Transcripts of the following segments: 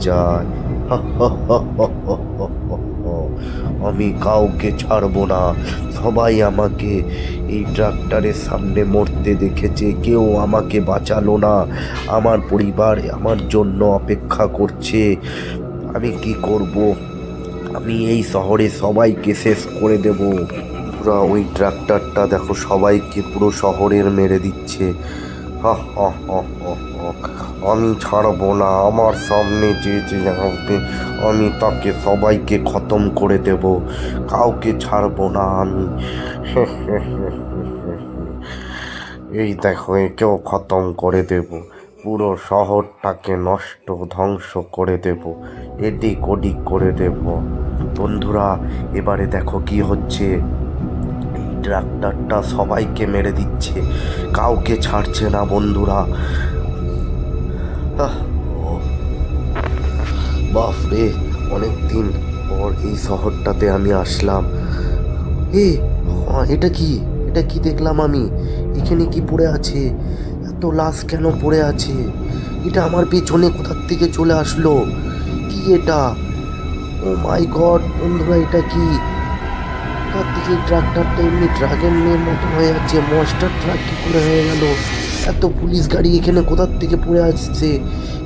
যায়। আমি কাউকে ছাড়বো না। সবাই আমাকে এই ট্রাক্টরের সামনে মরতে দেখেছে, কেউ আমাকে বাঁচালো না। আমার পরিবার আমার জন্য অপেক্ষা করছে। আমি কি করব? আমি এই শহরে সবাইকে শেষ করে দেব। পুরা ওই ট্রাক্টরটা দেখো সবাইকে পুরো শহরের মেরে দিচ্ছে। হা হা হা হা হা। আমি ছাড়বো না। আমার সামনে যে যে হবে আমি তাকে সবাইকে খতম করে দেব। কাউকে ছাড়বো না আমি। এই দেখো একেও খতম করে দেব। পুরো শহরটাকে নষ্ট ধ্বংস করে দেব। এদিক ওদিক করে দেব। বন্ধুরা, এবারে দেখো কি হচ্ছে। এই ট্রাক্টরটা সবাইকে মেরে দিচ্ছে, কাউকে ছাড়ছে না বন্ধুরা। আহ, ও বাপরে, অনেকদিন পর এই শহরটাতে আমি আসলাম। এ এটা কি? এটা কি দেখলাম আমি? এখানে কি পড়ে আছে? এত লাশ কেন পড়ে আছে? এটা আমার পেছনে কোথার থেকে চলে আসলো? কি এটা? ও মাই গড বন্ধুরা, এটা কি? তার দিকে ট্রাক্টরটা এমনি ড্রাগন মেয়ের মতো হয়ে যাচ্ছে। মনস্টার ট্রাক কি করে হয়ে গেল? এত পুলিশ গাড়ি এখানে কোথার থেকে পড়ে আসছে?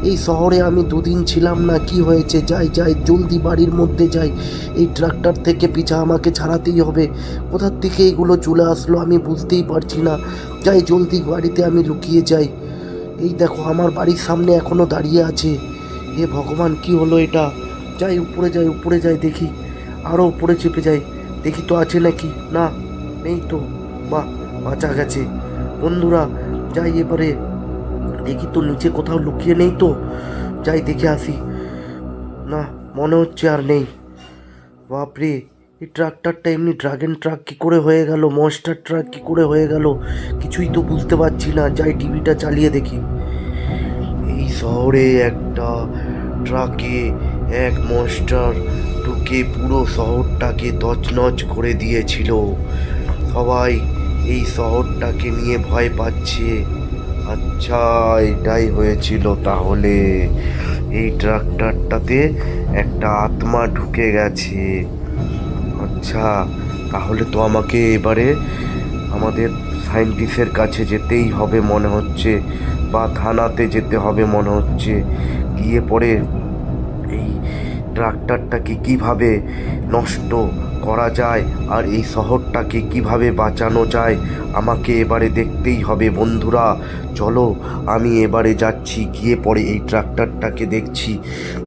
এই শহরে আমি দুদিন ছিলাম না, কি হয়েছে? যাই যাই জলদি বাড়ির মধ্যে যাই। এই ট্রাক্টর থেকে পিছা আমাকে ছাড়াতেই হবে। কোথার থেকে এগুলো চলে আসলো আমি বুঝতেই পারছি না। যাই জলদি বাড়িতে আমি লুকিয়ে যাই। এই দেখো আমার বাড়ির সামনে এখনো দাঁড়িয়ে আছে। এ ভগবান, কি হলো এটা? যাই উপরে যাই, উপরে যাই, দেখি আরও উপরে চেপে যাই, দেখি তো আছে নাকি। না, নেই তো। বাহ, বাঁচা গেছে। বন্ধুরা, যাই এবারে দেখি তো নিচে কোথাও লুকিয়ে নেই তো। যাই দেখে আসি। না, মনে হচ্ছে আর নেই। বাপরে, এই ট্রাক্টরটা এমনি ড্রাগন ট্রাক কি করে হয়ে গেল? মনস্টার ট্রাক কি করে হয়ে গেল? কিছুই তো বুঝতে পারছি না। যাই টিভিটা চালিয়ে দেখি। এই শহরে একটা ট্রাকে এক মনস্টার ঢুকে পুরো শহরটাকে তছনছ করে দিয়েছিল। সবাই এই শহরটাকে নিয়ে ভয় পাচ্ছে। আচ্ছা, এটাই হয়েছিল তাহলে। এই ট্রাক্টরটাতে একটা আত্মা ঢুকে গেছে। আচ্ছা, তাহলে তো আমাকে এবারে আমাদের সায়েন্টিস্টের কাছে যেতেই হবে মনে হচ্ছে, বা থানাতে যেতে হবে মনে হচ্ছে। গিয়ে পরে এই ট্রাক্টরটাকে কিভাবে নষ্ট করা যায় আর এই শহরটাকে কিভাবে বাঁচানো যায় আমাকে এবারে দেখতেই হবে। বন্ধুরা চলো, আমি এবারে যাচ্ছি, গিয়ে পরে এই ট্রাক্টরটাকে দেখছি।